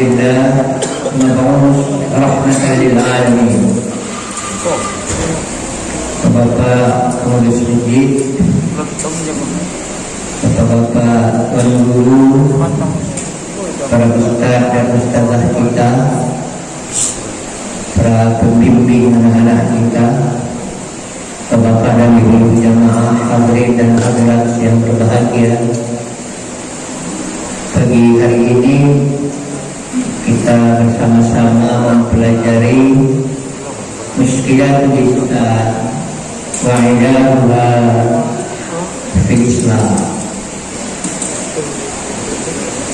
لله المبعوث رحمة للعالمين. Bapak Maulid Masjid, Bapak-bapak tuan guru, para ustaz dan ustazah kita, para pembimbing anak-anak kita, bapak dan ibu jamaah hadirin dan hadirat yang berbahagia. Pagi hari ini kita bersama-sama mempelajari muskilatul Islam wa ilahuha fil Islam.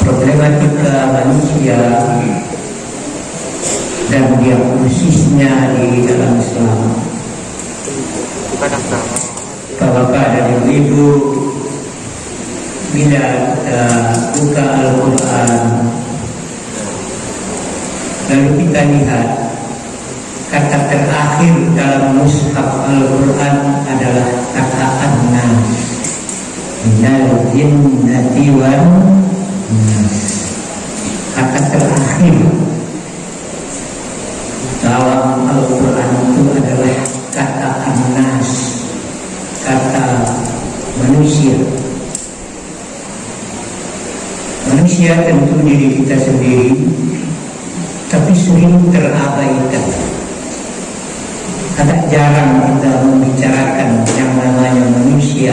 Problematika manusia dan diagnosisnya di dalam Islam. Bapak dan ibu-ibu, bila kita buka Al-Quran lalu kita lihat kata terakhir dalam mushaf Al-Quran adalah kata an-nas, minal jinnati wan nas. Kata terakhir dalam Al-Quran itu adalah kata an-nas, kata manusia. Manusia tentu diri kita sendiri, tapi sering terabaikan. Agak jarang kita membicarakan yang namanya manusia.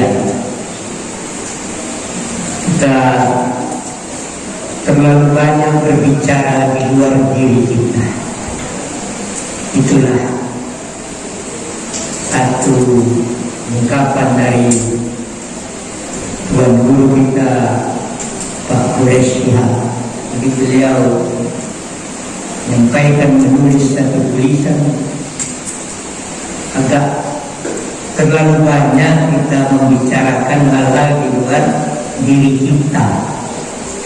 Kita terlalu banyak berbicara di luar diri kita. Itulah satu ungkapan dari tuan guru kita Pak Quraisy Shihab. Jadi beliau menyampaikan, menulis satu tulisan, agak terlalu banyak kita membicarakan hal-hal di luar diri kita,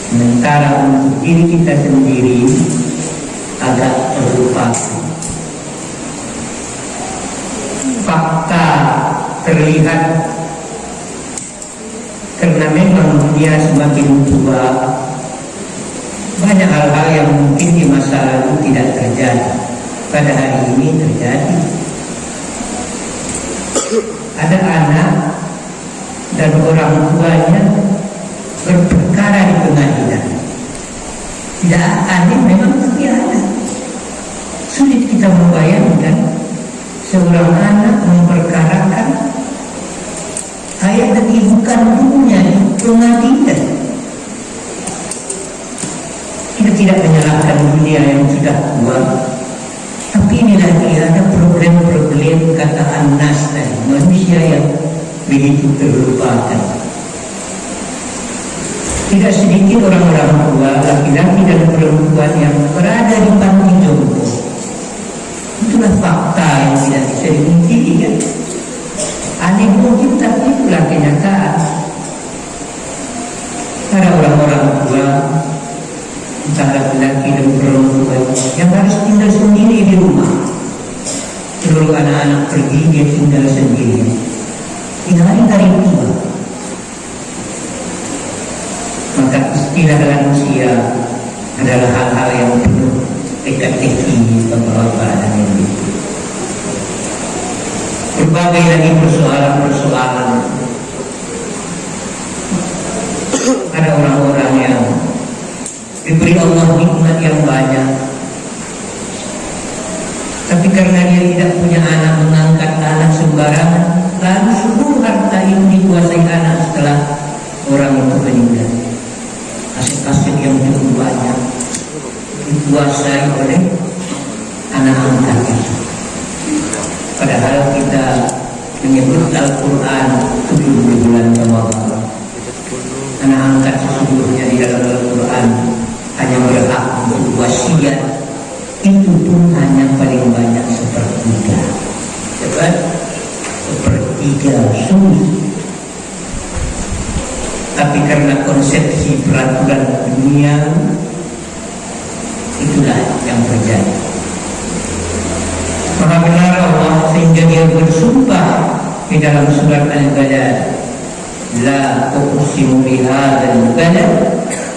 sementara untuk diri kita sendiri agak terlupakan. Fakta terlihat karena memang dia semakin tua, banyak hal-hal yang mungkin di masa lalu tidak terjadi, pada hari ini terjadi. Ada anak dan orang tuanya berperkara di pengadilan. Tidak adil memang, tapi ada. Sulit kita membayangkan seorang anak memperkarakan ayah dan ibu kandungnya di pengadilan. Kita tidak menyalahkan dunia yang sudah tua, tapi inilah dia, ada problem-problem kata an-nas tadi, manusia yang begitu terlupakan. Tidak sedikit orang-orang tua, laki-laki dan perempuan yang berada di panti jompo. Itulah fakta yang tidak bisa dimungkiri, kan? Aneh mungkin, tapi itulah kenyataan. Ada orang-orang tua, entah laki-laki dan perempuan, yang harus tinggal sendiri di rumah. Seluruh anak-anak pergi, dia tinggal sendiri. Tinggalin dari tua. Maka istilah lansia adalah hal-hal yang penuh teka-teki bapak-bapak dan ibu. Berbagai lagi persoalan-persoalan. Ada orang-orang yang diberi Allah nikmat yang banyak, tapi karena dia tidak punya anak, mengangkat anak sembarangan, lalu seluruh harta itu dikuasai anak setelah orang itu meninggal. Aset-aset yang cukup banyak dikuasai oleh anak angkat itu. Padahal kita menyebut Al-Quran 70 bulan Ramadan. Anak angkat sesungguhnya di dalam Al-Quran hanya berhak untuk wasiat, itu pun hanya paling banyak sepertiga. Cepat, sepertiga sulit. Tapi karena konsepsi peraturan dunia, itulah yang terjadi. Maka benar Allah sehingga dia bersumpah di dalam surat Al-Balad, la uqsimu bihadzal balad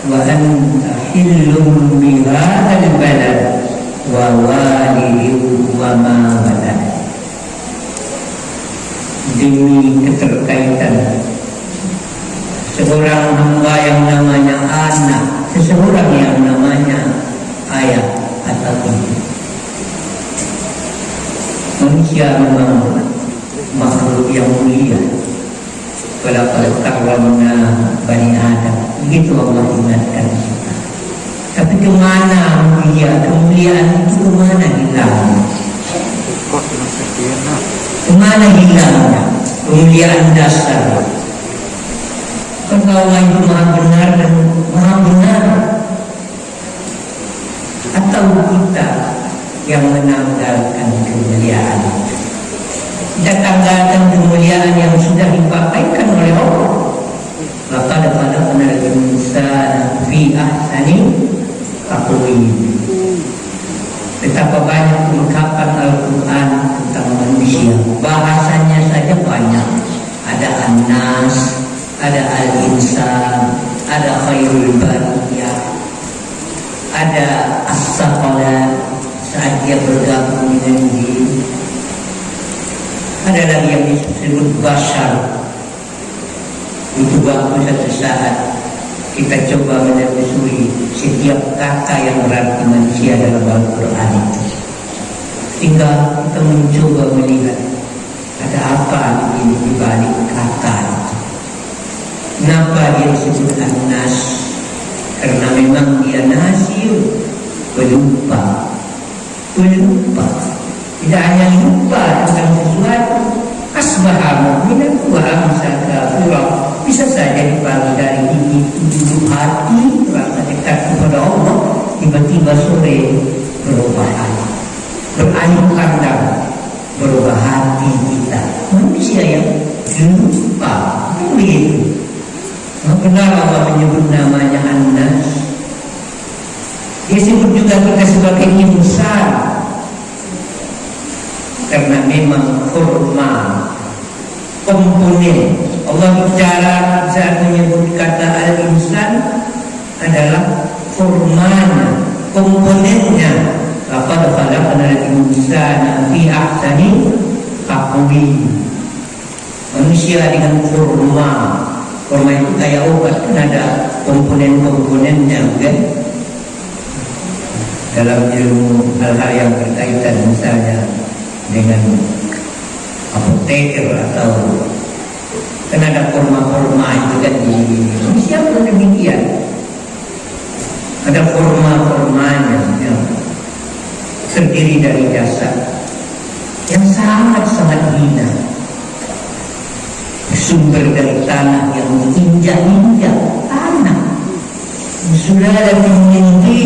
wa anta hillum bihadzal balad wa walidin wa ma walad. Demi keterkaitan seorang hamba yang namanya anak, seseorang yang namanya ayah atau ibu. Manusia memang makhluk yang mulia. Walaqad karramna bani Adam. Begitu Allah ingatkan kita. Tapi kemana mulia? Kemuliaan itu kemana hilangnya? Kemana hilangnya kemuliaan dasar? Karena Allah itu maha benar dan maha benar. Atau kita yang menanggalkan kemuliaan? Kita tanggalkan kemuliaan yang sudah dipakaikan oleh Allah. Laqad khalaqnal insana fi ahsani taqwim. Betapa banyak ungkapan Al-Quran tentang manusia. Bahasanya saja banyak. Ada an-nas, ada al-insan, ada khairul bariyah, ada as-saqalat saat dia bergabung dengan jin. Ada lagi yang disebut bashar. Itu waktu satu saat kita coba menelusuri setiap kata yang berarti manusia dalam Al-Quran itu, sehingga kita mencoba melihat ada apa di balik kata itu. Kenapa dia disebut an-nas? Karena memang dia nasir, pelupa. Tidak hanya lupa tentang sesuatu, asbaha mu'minan wa amsa kafira. Bisa saja dipanggil dari ini duduk hati, rasa dekat kepada Allah, tiba-tiba sore berubah hati, beralih pandang, berubah hati kita. Manusia yang lupa, begitu. Benar Allah menyebut namanya an-nas. Dia sebut juga kita sebagai insan. Karena memang kurma komponen Allah bicara saat menyebut kata al-insan adalah kurmanya, komponennya. Laqad khalaqnal insana fi ahsani taqwim. Manusia dengan kurma itu kayak obat, kan ada komponen-komponennya, kan? Dalam ilmu hal-hal yang berkaitan misalnya dengan apoteker atau kan ada forma-forma itu kan di Indonesia pun demikian. Ada forma-formanya yang terdiri dari jasad yang sangat-sangat hina, sumber dari tanah yang menginjak-injak tanah, sudah ada tinggi.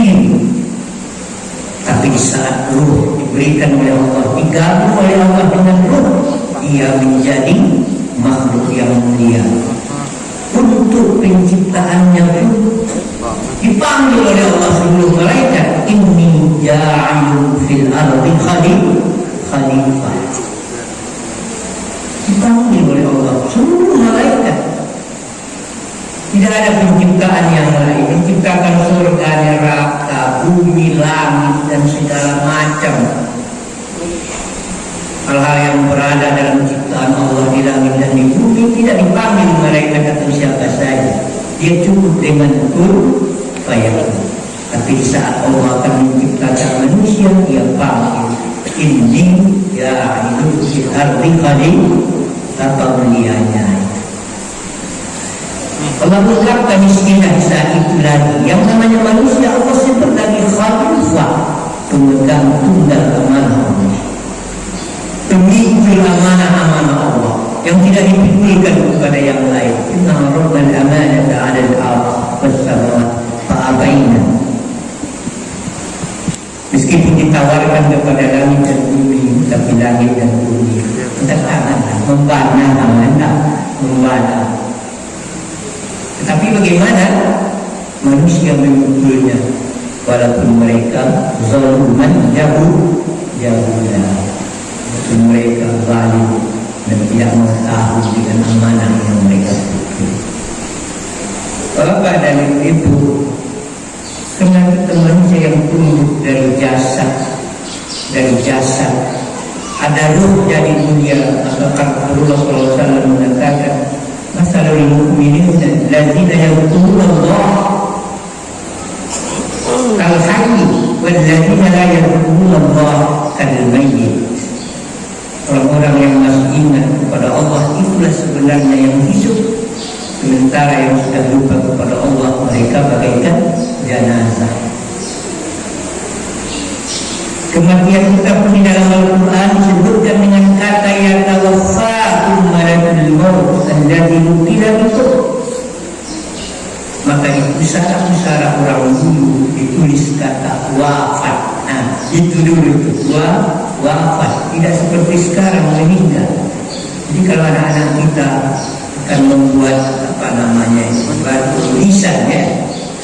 Tapi di saat ruh diberikan oleh Allah, digabung oleh Allah dengan ruh, ia menjadi makhluk yang mulia. Untuk penciptaannya pun dipanggil oleh Allah seluruh malaikat, inni ja'ilun fil ardi khalifah. Dipanggil oleh Allah seluruh malaikat. Tidak ada penciptaan yang lain. Menciptakan surga, neraka, bumi, langit, dan segala macam hal-hal yang berada dalam ciptaan Allah di langit dan di bumi tidak dipanggil malaikat atau siapa saja. Dia cukup dengan kun fayakun. Tapi di saat Allah akan menciptakan manusia, dia panggil, inni ja'ilun fil ardi khalifah. Apa mulianya? Allah mengucapkan istilah saat itu lagi. Yang namanya manusia Allah sebut lagi khalifah, pemegang tunggal amanah Allah, pemikul amanah-amanah Allah yang tidak dipikulkan kepada yang lain. Inna rabbal amanata 'ala al-ardh was-samawat fa'abaina. Meskipun ditawarkan kepada langit dan bumi, tapi langit dan bumi bertangan, membana. Tetapi bagaimana manusia memukulnya, walaupun mereka zaluman jahulah, mereka zalim dan tidak mengetahui dengan amanah yang mereka pikul. Apa dalil itu? Karena kita manusia yang tumbuh dari jasad, ada ruh jadi dunia. Maka Rasulullah SAW mengatakan, masalul mu'minin alladzina yadhkuruna Allah kal hayy walladzina la yadhkuruna Allah kal mayyit. Orang-orang yang masih ingat kepada Allah itulah sebenarnya yang hidup, sementara yang sudah lupa kepada Allah mereka bagaikan jenazah. Kematian kita pun di dalam Al-Quran disebutkan dengan kata yatawaffakum malakul maut alladzi wukila bikum. Maka itu syarat-syarat orang dulu ditulis kata wafat. Nah, itu dulu itu wafat. Tidak seperti sekarang meninggal. Jadi kalau anak-anak kita akan membuat batu tulisan ya.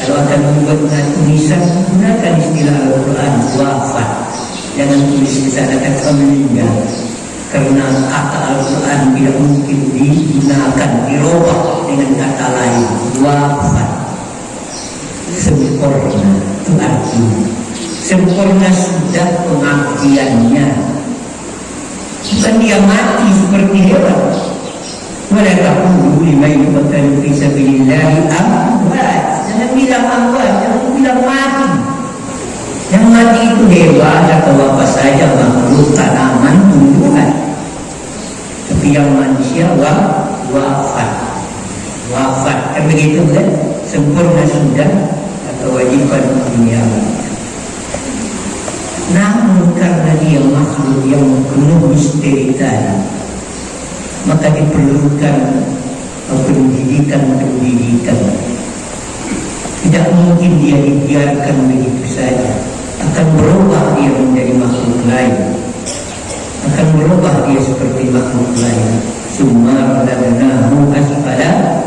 Kalau akan membuat tulisan, gunakan istilah Al-Quran wafat. Jangan tulis di sana kata meninggal. Karena kata Al-Quran tidak mungkin digunakan, dirubah dengan kata lain. Wafat. Sempurna itu artinya. Sempurna sudah pengertiannya. Bukan dia mati seperti hewan. Wala taqulu liman yuqtalu fi sabilillahi amwat. Jangan bilang amwat, jangan bilang mati. Yang mati itu hewan atau apa saja, makhluk, tanaman, tumbuhan. Tapi yang manusia wafat. Kan begitu kan? Sempurna sudah atau wajiban dunia. Namun karena dia makhluk yang penuh misteri tadi, maka diperlukan pendidikan. Tidak mungkin dia dibiarkan begitu saja. Akan berubah dia menjadi makhluk lain. Akan berubah dia seperti makhluk lain. Summa radadnahu asfala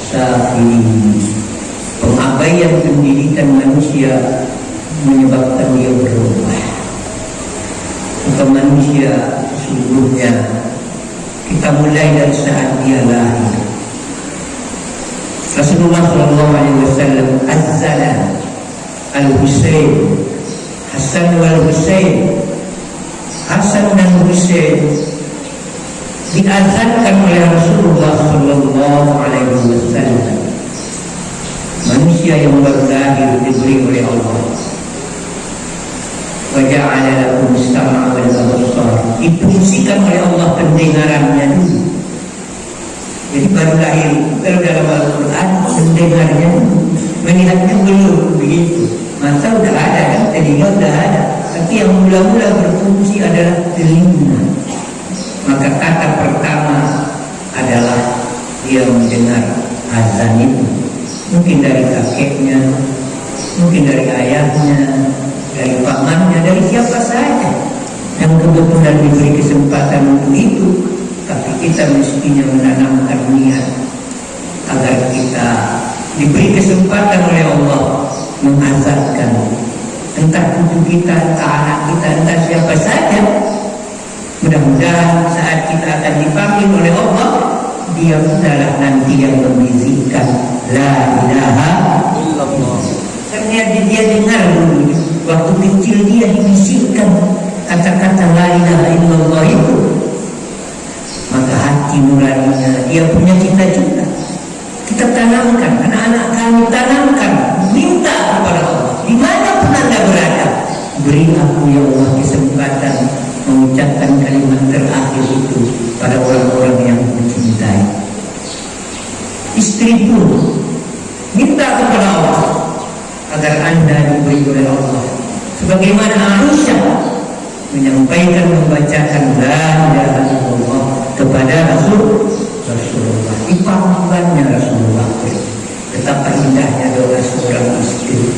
safilin. Pengabaian pendidikan manusia menyebabkan dia berubah. Maka manusia sesungguhnya kita mulai dari saat dia lahir. Rasulullah SAW azzala al-Husain, Hasan wal Husain, Hasan dan Husain diazankan oleh Rasulullah SAW. Manusia yang baru lahir diberi oleh Allah. Wa ja'ala lakum as-sam'a wal absar. Difungsikan oleh Allah pendengarannya dulu. Jadi baru lahir, kalau dalam Al-Quran mendengarnya, melihatnya belum begitu. Mata udah ada kan, telinga udah ada. Tapi yang mula-mula berfungsi adalah telinga. Maka kata pertama adalah dia mendengar azan itu. Mungkin dari kakeknya, mungkin dari ayahnya, dari pamannya, dari siapa saja yang kebetulan diberi kesempatan untuk itu. Tapi kita mestinya menanamkan niat agar kita diberi kesempatan oleh Allah mengazankan entah cucu kita, entah anak kita, entah siapa saja. Mudah-mudahan saat kita akan dipanggil oleh Allah, dia adalah nanti yang membisikkan la ilaha illallah. Karena dia dengar dulu waktu kecil dia dibisikkan kata-kata la ilaha illallah itu. Maka hati nuraninya dia punya cita-cita. Kita tanamkan, anak-anak kami tanamkan, minta kepada Allah dimanapun Anda berada, beri aku ya Allah kesempatan mengucapkan kalimat terakhir itu pada orang-orang yang mencintai. Istri pun minta kepada Allah agar Anda diberi oleh Allah sebagaimana Aisyah menyampaikan, membacakan la ilaha illallah kepada Rasulullah. Dipanggilannya Rasulullah. Betapa indahnya doa seorang istri.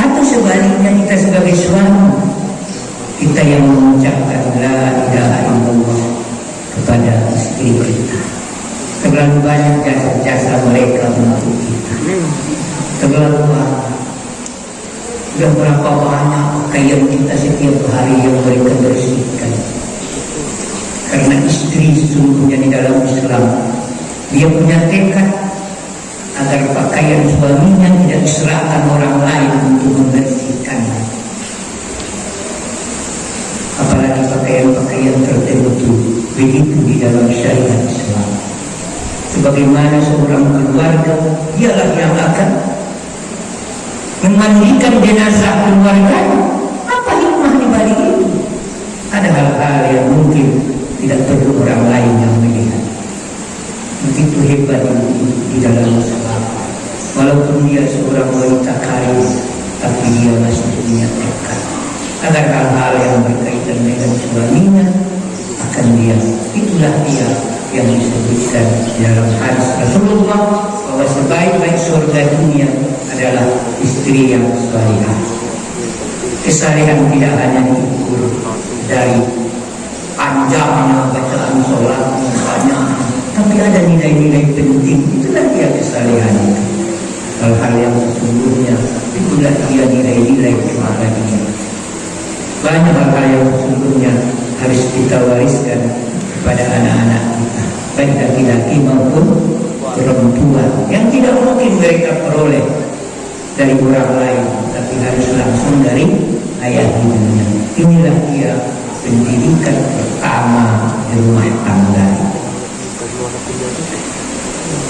Atau sebaliknya kita sebagai suami, kita yang mengucapkan la ilaha illallah kepada istri kita. Terlalu banyak jasa-jasa mereka untuk kita. Terlalu banyak. Sudah berapa banyak pakaian kita setiap hari yang mereka bersihkan. Karena istri sesungguhnya di dalam Islam, dia punya tekad agar pakaian suaminya tidak diserahkan orang lain untuk membersihkannya. Apalagi pakaian-pakaian tertentu, begitu di dalam syariat Islam. Sebagaimana seorang keluarga, dialah yang akan memandikan jenazah keluarga. Apa hikmah di balik itu? Ada hal-hal yang mungkin tidak perlu orang lain yang melihat. Begitu hebat di dalam masalah. Walaupun dia seorang wanita kaya, tapi dia masih punya tekad agar hal-hal yang berkaitan dengan suaminya akan dia. Itulah dia yang disebutkan dalam hadis Rasulullah bahwa sebaik-baik surga dunia adalah istri yang salihah. Kesalehan tidak hanya diukur dari panjangnya bacaan sholat misalnya, tapi ada nilai-nilai penting. Itulah dia kesalehan itu. Hal-hal yang sesungguhnya itulah dia nilai-nilai kebahagiaan. Banyak hal-hal yang sesungguhnya harus kita wariskan kepada anak-anak kita, baik laki-laki maupun perempuan, yang tidak mungkin mereka peroleh dari orang lain, tapi harus langsung dari ayah ibunya. Inilah dia pendidikan pertama di rumah tangga.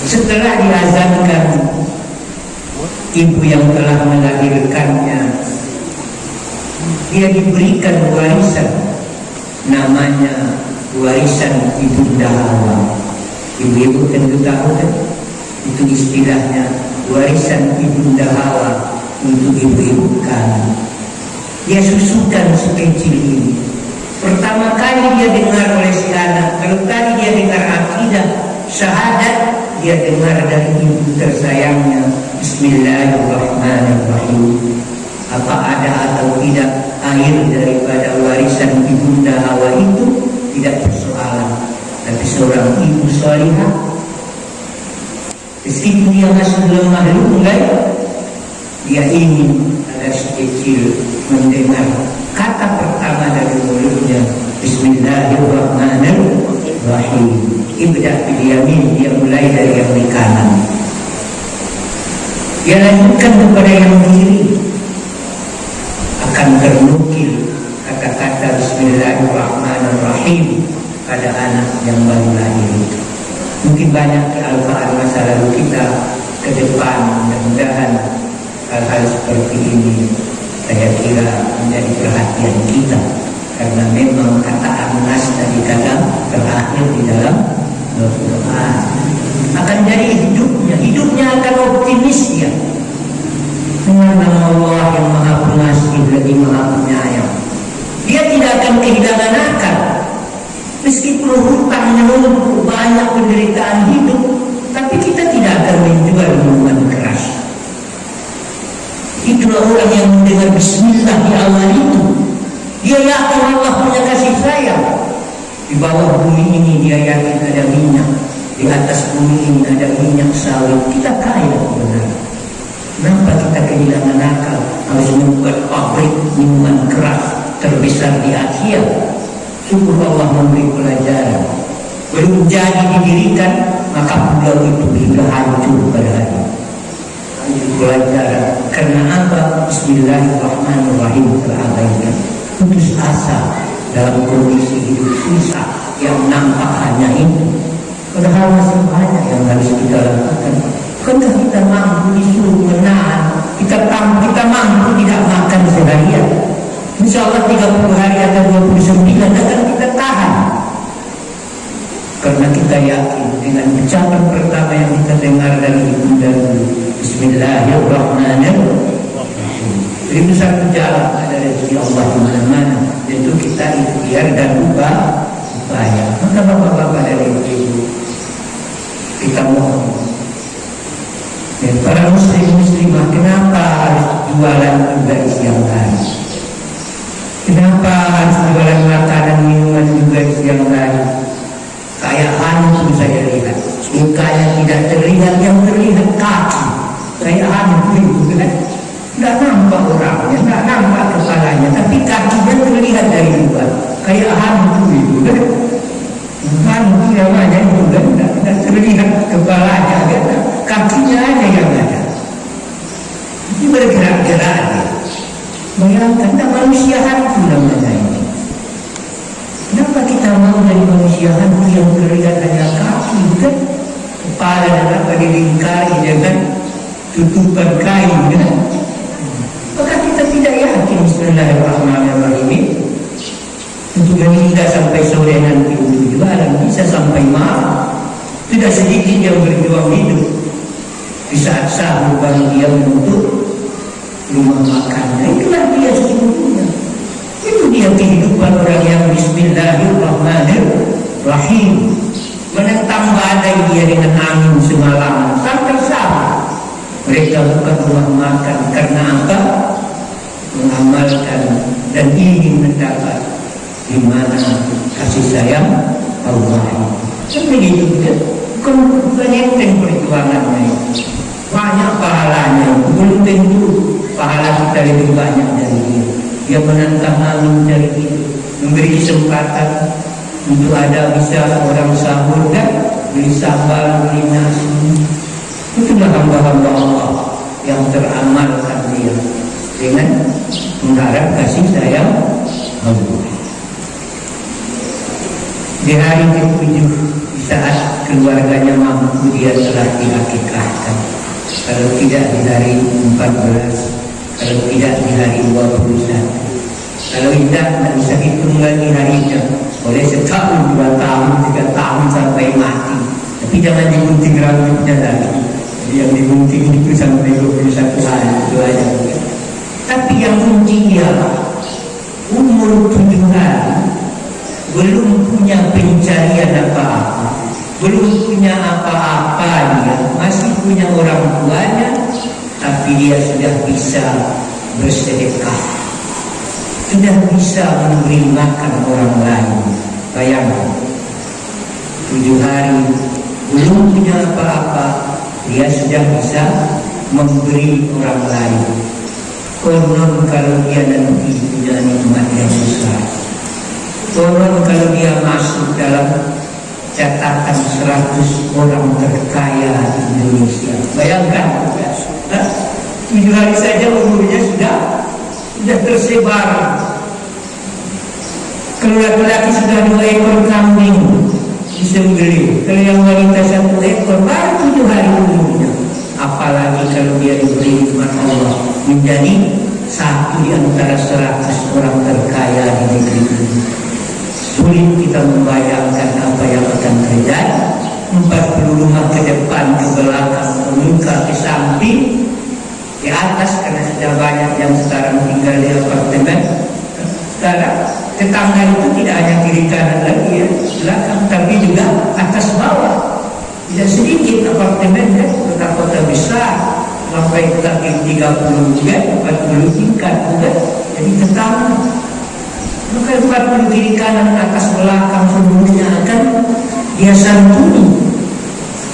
Setelah diazankan ibu yang telah melahirkannya, dia diberikan warisan, namanya warisan ibunda Hawa. Ibu-ibu tentu tahu kan, itu istilahnya warisan ibunda Hawa untuk ibu-ibu kami. Dia susukan sekecil ini. Pertama kali dia dengar oleh si anak, kalau tadi dia dengar akidah syahadat, dia dengar dari ibu tersayangnya Bismillahirrahmanirrahim. Apa ada atau tidak air daripada warisan ibunda Hawa itu tidak persoalan. Tapi seorang ibu salihah, meskipun dia masih belum maklum, dia ingin agar si kecil mendengar kata pertama dari mulutnya Bismillahirrahmanirrahim. Ibda bil yamin, dia mulai dari yang di kanan, dia lanjutkan kepada yang kiri. Akan ternukil kata-kata Bismillahirrahmanirrahim pada anak yang baru lahir itu. Mungkin banyak kealpaan masa lalu kita ke depan, mudah-mudahan hal-hal seperti ini saya kira menjadi perhatian kita, karena memang kata Anas tadi kata terakhir di dalam Al-Quran akan jadi hidupnya akan optimis dia. Dengan nama Allah yang Maha Pengasih lagi Maha Penyayang, dia tidak akan kehilangan akal. Meskipun hutang menumpuk, banyak penderitaan hidup, tapi kita tidak akan menjual minuman keras. Itulah orang yang mendengar Bismillah di awal itu, dia yakin Allah punya kasih sayang. Di bawah bumi ini dia yakin ada minyak, di atas bumi ini ada minyak sawit. Kita kaya benar. Kenapa kita kehilangan akal harus membuat pabrik minuman keras terbesar di Asia? Syukur Allah memberi pelajaran. Belum jadi didirikan, maka pulau itu sudah hancur pada hari. Hancur pelajaran. Karena apa? Bismillahirrahmanirrahim terabaikan. Putus asa dalam kondisi hidup susah yang nampak hanya itu. Padahal masih banyak yang harus kita lakukan. Karena kita mampu disuruh menahan, kita mampu tidak makan seharian. Insya Allah 30 hari atau 29 akan kita tahan. Karena kita yakin dengan ucapan pertama yang kita dengar dari ibu dan Bismillahirrahmanirrahim. Jadi besar jalan ada rezeki Allah di mana-mana. Itu kita ikhtiar dan upaya. Maka bapak-bapak dari ibu, kita mohon para muslimah, kenapa harus jualan juga di siang hari? Kenapa harus jualan makanan minuman juga di siang hari? Kayak hantu saya lihat, mukanya tidak terlihat, yang terlihat kaki. Kayak hantu itu kan, tidak nampak orangnya, tidak nampak kepalanya, tapi kakinya terlihat dari luar. Kayak hantu itu kan. Hantu namanya itu kan, tidak terlihat kepalanya kan. kakinya aja yang ada. Ini bergerak-gerak dia. Bayangkan, manusia hantu namanya ini. Kenapa kita mau dari manusia hantu yang terlihat hanya kaki, kan? Kepala dan apa dilingkari dengan tutupan kain, kan? Maka kita tidak yakin Bismillahirrahmanirrahim untuk meninggal sampai sore nanti untuk jualan, bisa sampai malam. Tidak sedikit yang berjuang hidup di saat sahur baru dia menutup rumah makan. Itulah dia sesungguhnya. Itu dia kehidupan orang yang Bismillahirrahmanirrahim. Menentang badai dia dengan angin semalam sampai sahur. Mereka buka rumah makan karena apa? Mengamalkan dan ingin mendapat di mana kasih sayang Allah. Seperti itu kan? Bukan enteng perjuangannya itu. Banyak pahalanya, belum tentu pahala kita lebih banyak dari dia. Dia menantang angin dari itu, memberi kesempatan untuk ada bisa orang sahur kan, beli sambal, beli nasi. Itulah hamba-hamba Allah yang teramalkan dia dengan mengharap kasih sayang Allah. Di hari ke-7 di saat keluarganya mampu dia telah diakikahkan. Kalau tidak di hari 14, kalau tidak di hari 21. Kalau tidak bisa hitung lagi harinya. Boleh setahun, 2 tahun, 3 tahun sampai mati. Tapi jangan digunting rambutnya lagi. Jadi yang digunting itu sampai 21 hari itu aja. Tapi yang kunci ialah umur 7 hari belum punya pencarian apa-apa, belum punya apa-apa dia, masih punya orang tuanya, tapi dia sudah bisa bersedekah, sudah bisa memberi makan orang lain. Bayangkan, 7 hari belum punya apa-apa, dia sudah bisa memberi orang lain. Konon kalau dia nanti punya nikmat yang besar, konon kalau dia masuk dalam catatan 100 orang terkaya di Indonesia. Bayangkan, 7 hari saja umurnya sudah tersebar. Kalau laki-laki sudah 2 ekor kambing disembelih, kalau yang wanita 1 ekor, baru 7 hari umurnya. Apalagi kalau dia diberi nikmat Allah menjadi satu di antara 100 orang terkaya di negeri ini. Sulit kita membayangkan apa yang akan terjadi. 40 rumah ke depan, ke belakang, ke muka, ke samping, di atas, karena sudah banyak yang sekarang tinggal di apartemen. Sekarang tetangga itu tidak hanya kiri kanan lagi ya, belakang, tapi juga atas bawah. Tidak sedikit apartemennya, kota-kota besar sampai ke 30 juga, 40 tingkat juga. Jadi tetangga. Maka 40 kiri kanan, atas belakang semuanya akan dia santuni.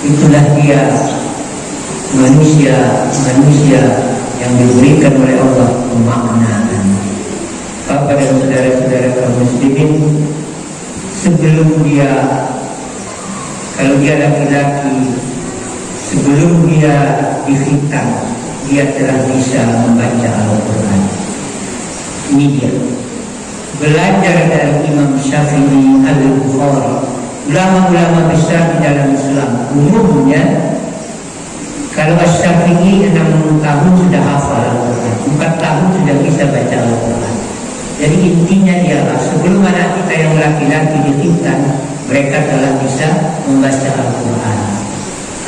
Itulah dia manusia yang diberikan oleh Allah pemaknaan. Bapak dan saudara-saudara kaum muslimin, sebelum dia, kalau dia laki-laki, sebelum dia difitnah, dia telah bisa membaca Al-Quran. Ini dia. Belajar dari Imam Syafi'i, Al-Bukhari, ulama-ulama besar di dalam Islam. Umumnya kalau Syafi'i 6 tahun sudah hafal Al-Quran, 4 tahun sudah bisa baca Al-Quran. Jadi intinya ialah sebelum anak kita yang laki-laki difitnah, mereka telah bisa membaca Al-Quran.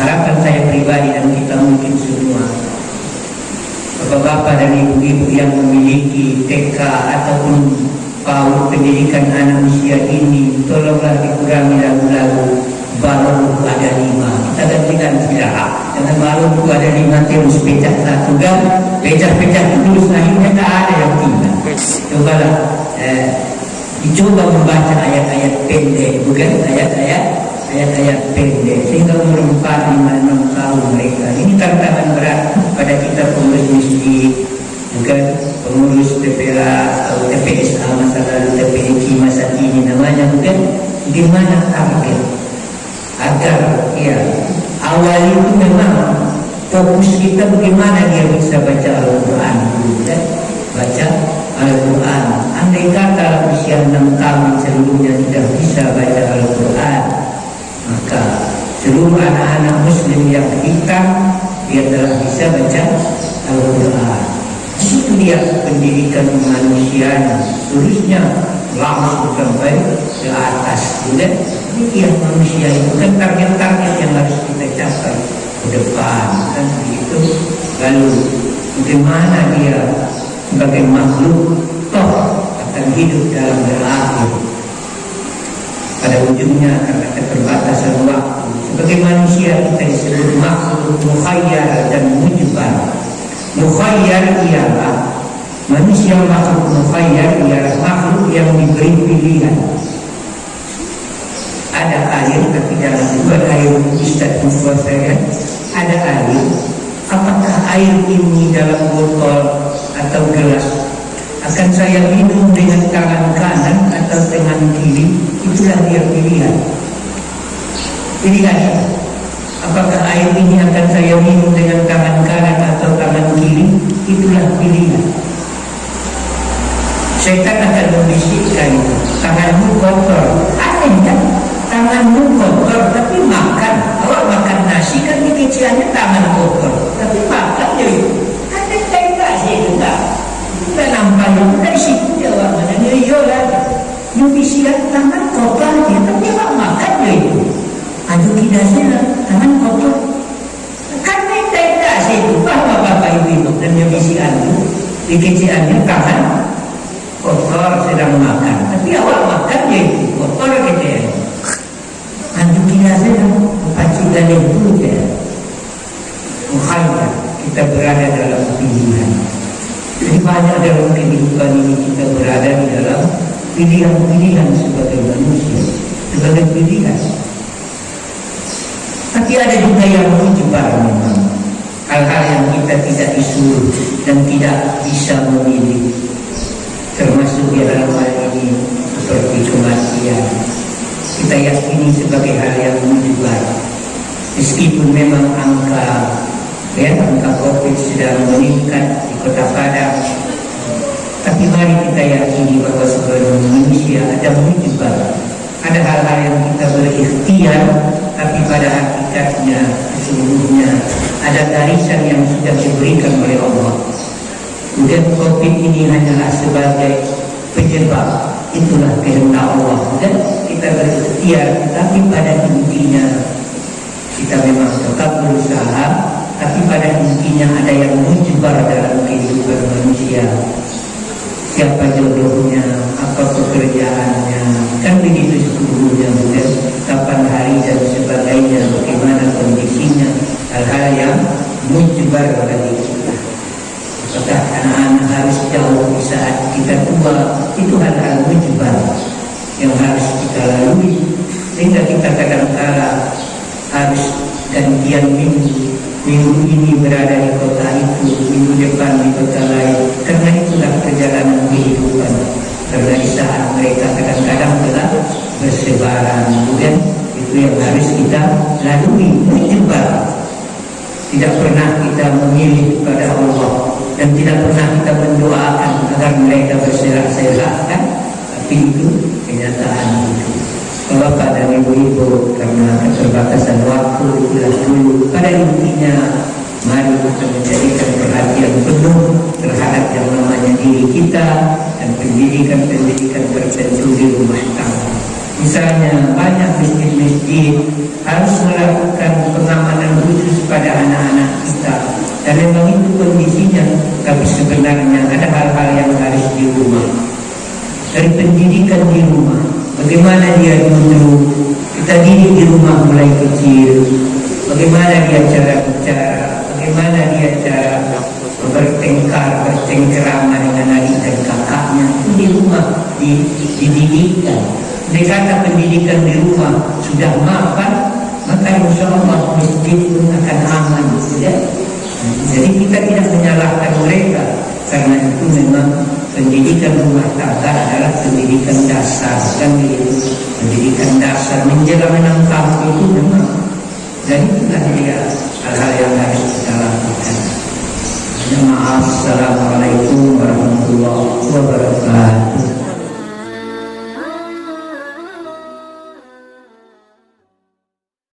Harapan saya pribadi dan kita mungkin semua, bapak-bapak dan ibu-ibu yang memiliki TK ataupun PAUD pendidikan anak usia ini, tolonglah dikurangi lagu-lagu balon ada 5. Kita ganti-ganti lah. Jangan balon ada 5 terus pecah 1 kan, pecah-pecah terus, akhirnya tak ada yang tinggal. Cobalah dicoba membaca ayat-ayat pendek, bukan ayat-ayat pendek, sehingga umur 4, 5, 6 tahun mereka. Ini tantangan berat pada kita pengurus masjid, bukan pengurus TPA atau TPSA masa lalu, TPIQ masa ini namanya, bukan? Di mana target agar ya awal itu memang fokus kita bagaimana dia bisa baca Al-Quran, ya? Baca Al-Quran. Andai kata usia 6 tahun seluruhnya tidak bisa baca Al-Quran, maka seluruh anak-anak muslim yang kita dia telah bisa baca Al-Quran. Itu dia pendidikan manusia, seterusnya langsung sampai ke atas. Ini manusia itu kan target-target yang harus kita capai ke depan, kan begitu. Lalu bagaimana dia sebagai makhluk toh akan hidup dalam berakhir pada ujungnya karena keterbatasan waktu. Sebagai manusia kita disebut makhluk mukhayyar dan mujbar. Mukhayyar ialah manusia, makhluk mukhayyar ialah makhluk yang diberi pilihan. Ada air, tapi jangan buat air Ustaz membuat saya. Ada air, apakah air ini dalam botol atau gelas akan saya minum dengan tangan kanan atau dengan kiri? Itulah dia pilihan. Pilihan. Apakah air ini akan saya minum dengan tangan kanan atau tangan kiri? Itulah pilihan. Setan akan membisikkan, tanganmu kotor. Aneh kan? Tanganmu kotor tapi makan. Awak makan nasi kan dikeciannya tangan kotor, tapi makan ya itu. Aneh tak sih itu tak? Tidak nampak itu dari situ jawab mana dia yolah. Dia bisikan tangan kotor dia, tapi awak makan ya itu. Aduh kidasnya tangan kotor. Kan tak sih itu. Bapak ibu dan dia bisikan itu dikeciannya tangan kotor sedang makan, tapi awak makan ya itu kotor gitu ya. Antu kita sedang pacitan itu ya. Makanya kita berada dalam pilihan. Jadi banyak dalam kehidupan ini kita berada di dalam pilihan-pilihan sebagai manusia, sebagai pilihan. Tapi ada juga yang menjebak memang. Hal-hal yang kita tidak disuruh dan tidak bisa memilih. Termasuk di dalam hal ini seperti kematian. Kita yakini sebagai hal yang menjebak. Meskipun memang angka COVID sedang meningkat di Kota Padang, tapi mari kita yakini bahwa sebagai manusia ada menjebak. Ada hal-hal yang kita berikhtiar, tapi pada hakikatnya sesungguhnya ada garisan yang sudah diberikan oleh Allah. Kemudian COVID ini hanyalah sebagai penyebab, itulah kehendak Allah. Dan kita berikhtiar, tapi pada intinya kita memang tetap berusaha, tapi pada intinya ada yang menjebak dalam kehidupan manusia. Siapa jodohnya, apa pekerjaannya, kan begitu seluruhnya. Kemudian kapan hari dan sebagainya, bagaimana kondisinya, hal-hal yang menjebak bagi kita. Apakah anak-anak harus jauh di saat kita tua? Itu hal-hal menjebak yang harus kita lalui, sehingga kita kadang-kala harus gantian minggu ini berada di kota itu, minggu depan di kota lain. Karena itulah perjalanan kehidupan. Karena di saat mereka kadang-kadang telah bersebaran, kemudian itu yang harus kita lalui, menjebak. Tidak pernah kita memilih kepada Allah, dan tidak pernah kita mendoakan agar mereka berserak-serak, kan? Tapi itu kenyataan itu. Bapak dan ibu-ibu, karena keterbatasan waktu itulah dulu. Pada intinya, mari kita menjadikan perhatian penuh terhadap yang namanya diri kita dan pendidikan-pendidikan tertentu di rumah tangga. Misalnya banyak masjid-masjid harus melakukan pengamanan khusus pada anak-anak kita, dan memang itu kondisinya. Tapi sebenarnya ada hal-hal yang harus di rumah. Dari pendidikan di rumah, bagaimana dia duduk, kita didik di rumah mulai kecil. Bagaimana dia cara bicara, bagaimana dia cara bertengkar, bercengkerama dengan adik dan kakaknya. Itu di rumah dididikkan. Jika pendidikan di rumah sudah mapan, maka insya Allah masjid pun akan aman, ya? Jadi kita tidak menyalahkan mereka, karena itu memang pendidikan rumah tangga adalah pendidikan dasar, kan begitu? Pendidikan dasar menjelang 6 tahun itu memang. Dan itulah dia hal-hal yang harus kita lakukan. Wassalamualaikum warahmatullahi wabarakatuh.